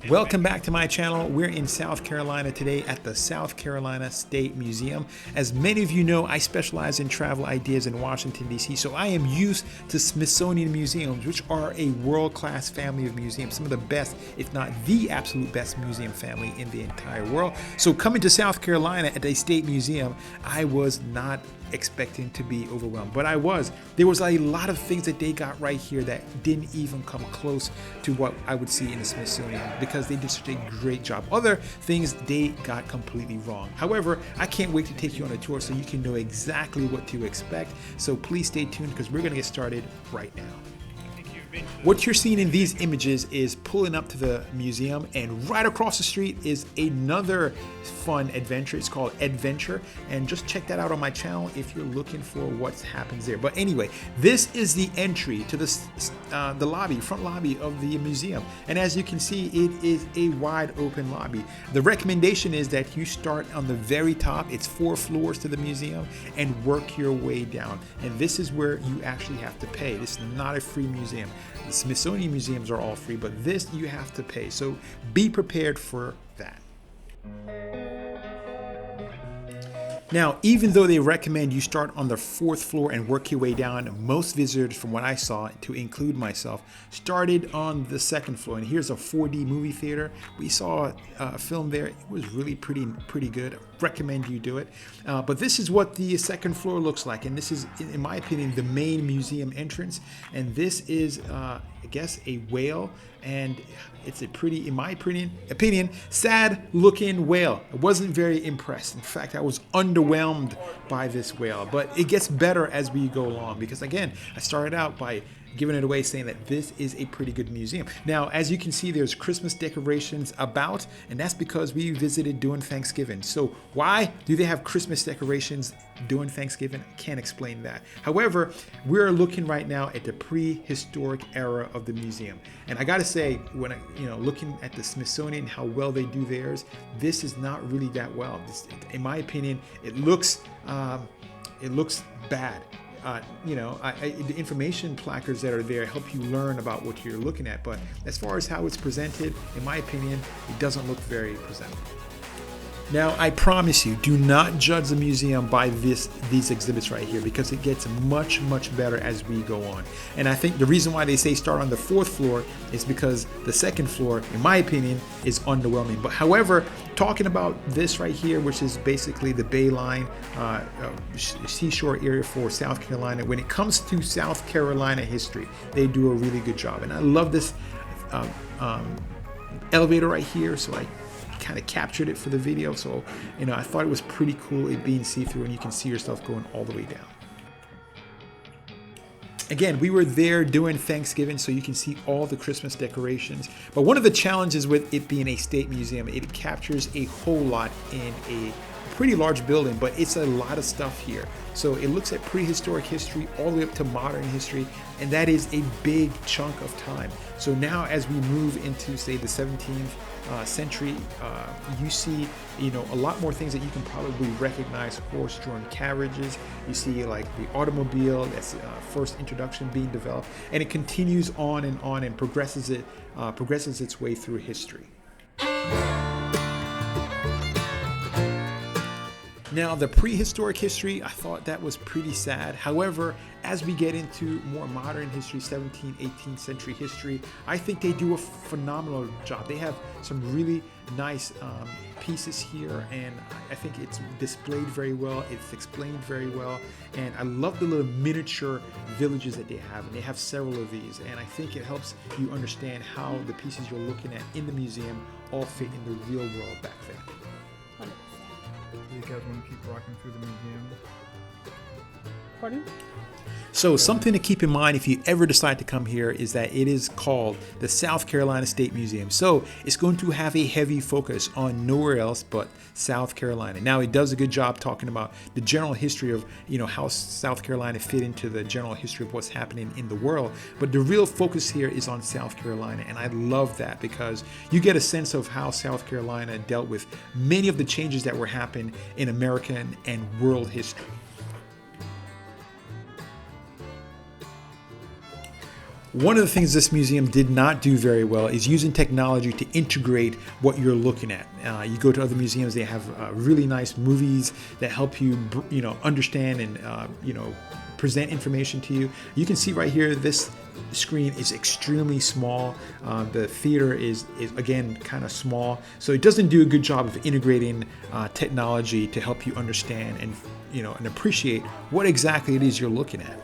Welcome back to my channel. We're in South Carolina today at the South Carolina State Museum. As many of you know, I specialize in travel ideas in Washington, D.C., so I am used to Smithsonian museums, which are a world-class family of museums, some of the best, if not the absolute best museum family in the entire world. So coming to South Carolina at a state museum, I was not expecting to be overwhelmed, but I was. There was a lot of things that they got right here that didn't even come close to what I would see in the Smithsonian because they did such a great job. Other things they got completely wrong. However, I can't wait to take you on a tour so you can know exactly what to expect. So please stay tuned because we're going to get started right now. What you're seeing in these images is pulling up to the museum, and right across the street is another fun adventure. It's called Adventure, and just check that out on my channel if you're looking for what happens there. But anyway, this is the entry to the lobby, front lobby of the museum, and as you can see, it is a wide open lobby. The recommendation is that you start on the very top. It's 4 floors to the museum, and work your way down. And this is where you actually have to pay. This is not a free museum. The Smithsonian museums are all free, but this you have to pay. So be prepared for that. Now, even though they recommend you start on the 4th floor and work your way down, most visitors, from what I saw, to include myself, started on the 2nd floor. And here's a 4D movie theater. We saw a film there. It was really pretty good. I recommend you do it. But this is what the 2nd floor looks like. And this is, in my opinion, the main museum entrance. And this is, I guess, a whale. And it's a pretty, in my opinion, sad looking whale. I wasn't very impressed. In fact, I was underwhelmed by this whale, but it gets better as we go along because, again, I started out by giving it away saying that this is a pretty good museum. Now, as you can see, there's Christmas decorations about, and that's because we visited during Thanksgiving. So why do they have Christmas decorations during Thanksgiving? I can't explain that. However, we're looking right now at the prehistoric era of the museum. And I gotta say, when I, looking at the Smithsonian, how well they do theirs, this is not really that well. In my opinion, it looks bad. The information placards that are there help you learn about what you're looking at. But as far as how it's presented, in my opinion, it doesn't look very presentable. Now, I promise you, do not judge the museum by these exhibits right here because it gets much better as we go on. And I think the reason why they say start on the 4th floor is because the 2nd floor, in my opinion, is underwhelming. But however, talking about this right here, which is basically the Bay Line seashore area for South Carolina, when it comes to South Carolina history, they do a really good job. And I love this elevator right here, so I kind of captured it for the video. So, I thought it was pretty cool it being see-through and you can see yourself going all the way down. Again, we were there during Thanksgiving, so you can see all the Christmas decorations. But one of the challenges with it being a state museum, it captures a whole lot in a pretty large building, but it's a lot of stuff here. So it looks at prehistoric history all the way up to modern history, and that is a big chunk of time. So now as we move into, say, the 17th century, you see, a lot more things that you can probably recognize: horse-drawn carriages. You see, like, the automobile. That's first introduction being developed, and it continues on and progresses its way through history. Now, the prehistoric history, I thought that was pretty sad. However, as we get into more modern history, 17th, 18th century history, I think they do a phenomenal job. They have some really nice pieces here, and I think it's displayed very well. It's explained very well, and I love the little miniature villages that they have. And they have several of these, and I think it helps you understand how the pieces you're looking at in the museum all fit in the real world back then. You guys want to keep rocking through the museum? Pardon? So something to keep in mind if you ever decide to come here is that it is called the South Carolina State Museum. So it's going to have a heavy focus on nowhere else but South Carolina. Now, it does a good job talking about the general history of, how South Carolina fit into the general history of what's happening in the world. But the real focus here is on South Carolina. And I love that because you get a sense of how South Carolina dealt with many of the changes that were happening in American and world history. One of the things this museum did not do very well is using technology to integrate what you're looking at. You go to other museums, they have really nice movies that help you, understand and, present information to you. You can see right here, this screen is extremely small. The theater is again kind of small, so it doesn't do a good job of integrating technology to help you understand and and appreciate what exactly it is you're looking at.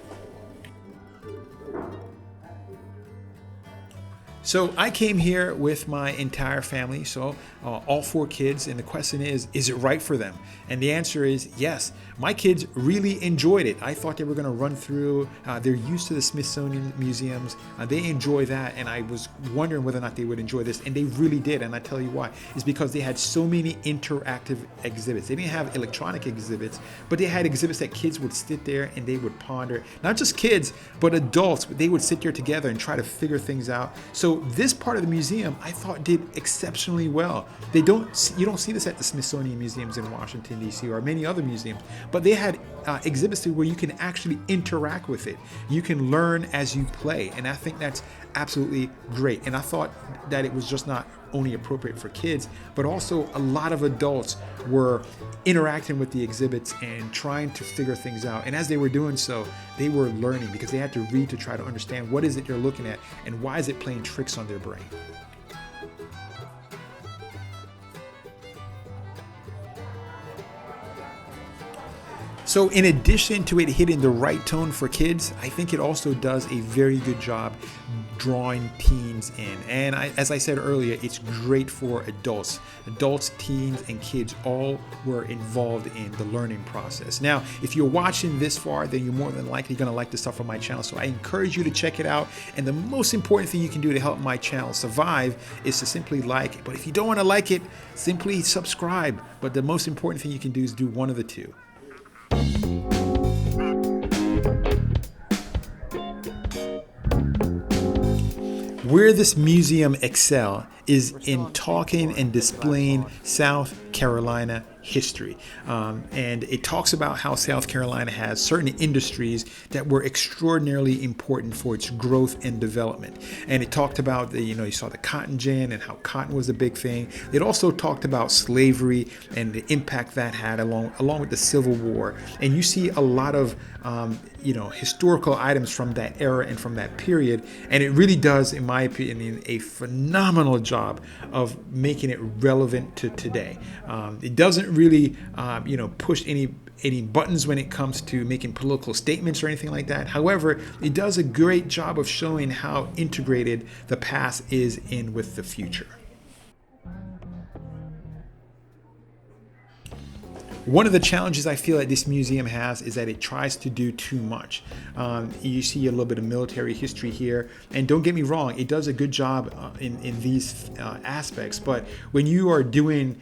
So I came here with my entire family, so all 4 kids, and the question is it right for them? And the answer is yes. My kids really enjoyed it. I thought they were going to run through. They're used to the Smithsonian museums. They enjoy that, and I was wondering whether or not they would enjoy this, and they really did. And I tell you why. It's because they had so many interactive exhibits. They didn't have electronic exhibits, but they had exhibits that kids would sit there and they would ponder. Not just kids, but adults. They would sit there together and try to figure things out. So this part of the museum, I thought, did exceptionally well. You don't see this at the Smithsonian museums in Washington, D.C. or many other museums, but they had exhibits where you can actually interact with it. You can learn as you play, and I think that's absolutely great. And I thought that it was just not only appropriate for kids, but also a lot of adults were interacting with the exhibits and trying to figure things out. And as they were doing so, they were learning because they had to read to try to understand what is it you're looking at and why is it playing tricks on their brain. So in addition to it hitting the right tone for kids, I think it also does a very good job drawing teens in. And as I said earlier, it's great for adults. Adults, teens, and kids all were involved in the learning process. Now, if you're watching this far, then you're more than likely going to like the stuff on my channel. So I encourage you to check it out. And the most important thing you can do to help my channel survive is to simply like it. But if you don't want to like it, simply subscribe. But the most important thing you can do is do one of the two. Where this museum excels is in talking and displaying South Carolina history. And it talks about how South Carolina has certain industries that were extraordinarily important for its growth and development. And it talked about you saw the cotton gin and how cotton was a big thing. It also talked about slavery and the impact that had along with the Civil War. And you see a lot of historical items from that era and from that period. And it really does, in my opinion, a phenomenal job of making it relevant to today. It doesn't really, push any buttons when it comes to making political statements or anything like that. However, it does a great job of showing how integrated the past is in with the future. One of the challenges I feel that this museum has is that it tries to do too much. You see a little bit of military history here, and don't get me wrong, it does a good job in these aspects, but when you are doing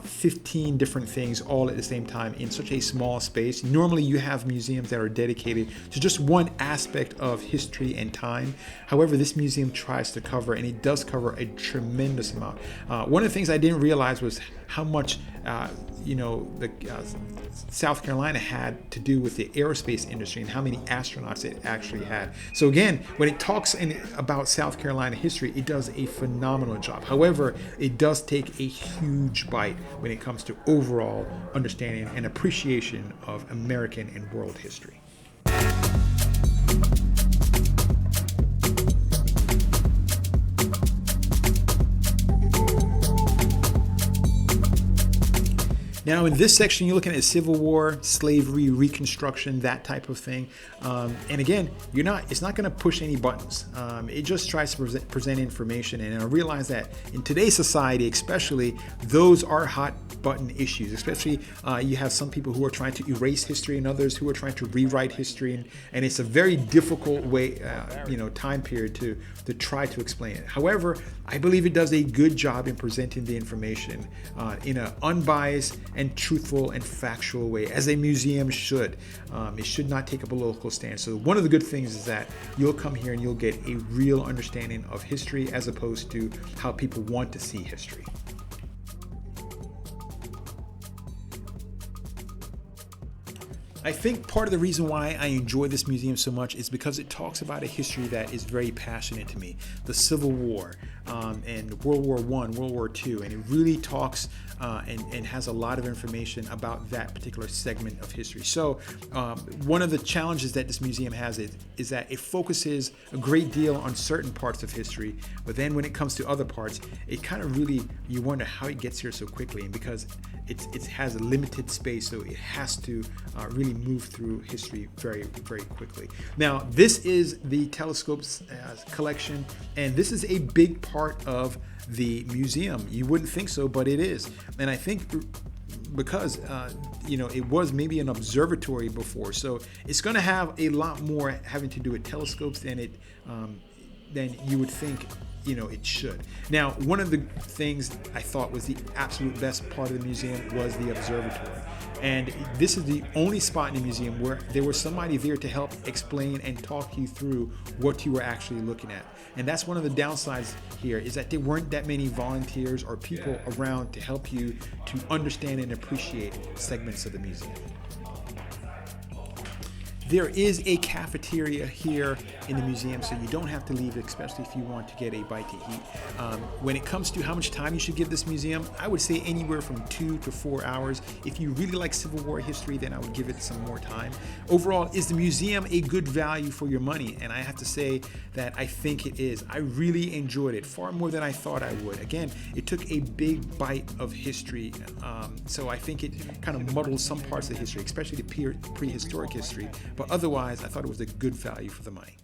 15 different things all at the same time in such a small space, normally you have museums that are dedicated to just one aspect of history and time. However, this museum tries to cover, and it does cover a tremendous amount. One of the things I didn't realize was how much South Carolina had to do with the aerospace industry and how many astronauts it actually had. So again, when it talks about South Carolina history, it does a phenomenal job. However, it does take a huge bite when it comes to overall understanding and appreciation of American and world history. Now in this section, you're looking at Civil War, slavery, Reconstruction, that type of thing. And again, it's not going to push any buttons. It just tries to present information. And I realize that in today's society, especially, those are hot button issues. Especially you have some people who are trying to erase history and others who are trying to rewrite history. And it's a very difficult way, time period to try to explain it. However, I believe it does a good job in presenting the information in an unbiased and truthful and factual way, as a museum should. It should not take a political stance. So one of the good things is that you'll come here and you'll get a real understanding of history as opposed to how people want to see history. I think part of the reason why I enjoy this museum so much is because it talks about a history that is very passionate to me, the Civil War, and World War I, World War II, and it really talks and has a lot of information about that particular segment of history. So one of the challenges that this museum has is that it focuses a great deal on certain parts of history, but then when it comes to other parts, it kind of really, you wonder how it gets here so quickly, and because it has a limited space, so it has to really move through history very, very quickly. Now, this is the telescopes collection, and this is a big part of the museum. You wouldn't think so, but it is. And I think because it was maybe an observatory before, so it's going to have a lot more having to do with telescopes than you would think it should. Now, one of the things I thought was the absolute best part of the museum was the observatory. And this is the only spot in the museum where there was somebody there to help explain and talk you through what you were actually looking at. And that's one of the downsides here, is that there weren't that many volunteers or people around to help you to understand and appreciate segments of the museum. There is a cafeteria here in the museum, so you don't have to leave, especially if you want to get a bite to eat. When it comes to how much time you should give this museum, I would say anywhere from 2 to 4 hours. If you really like Civil War history, then I would give it some more time. Overall, is the museum a good value for your money? And I have to say that I think it is. I really enjoyed it, far more than I thought I would. Again, it took a big bite of history, so I think it kind of muddles some parts of the history, especially the prehistoric history. But otherwise, I thought it was a good value for the money.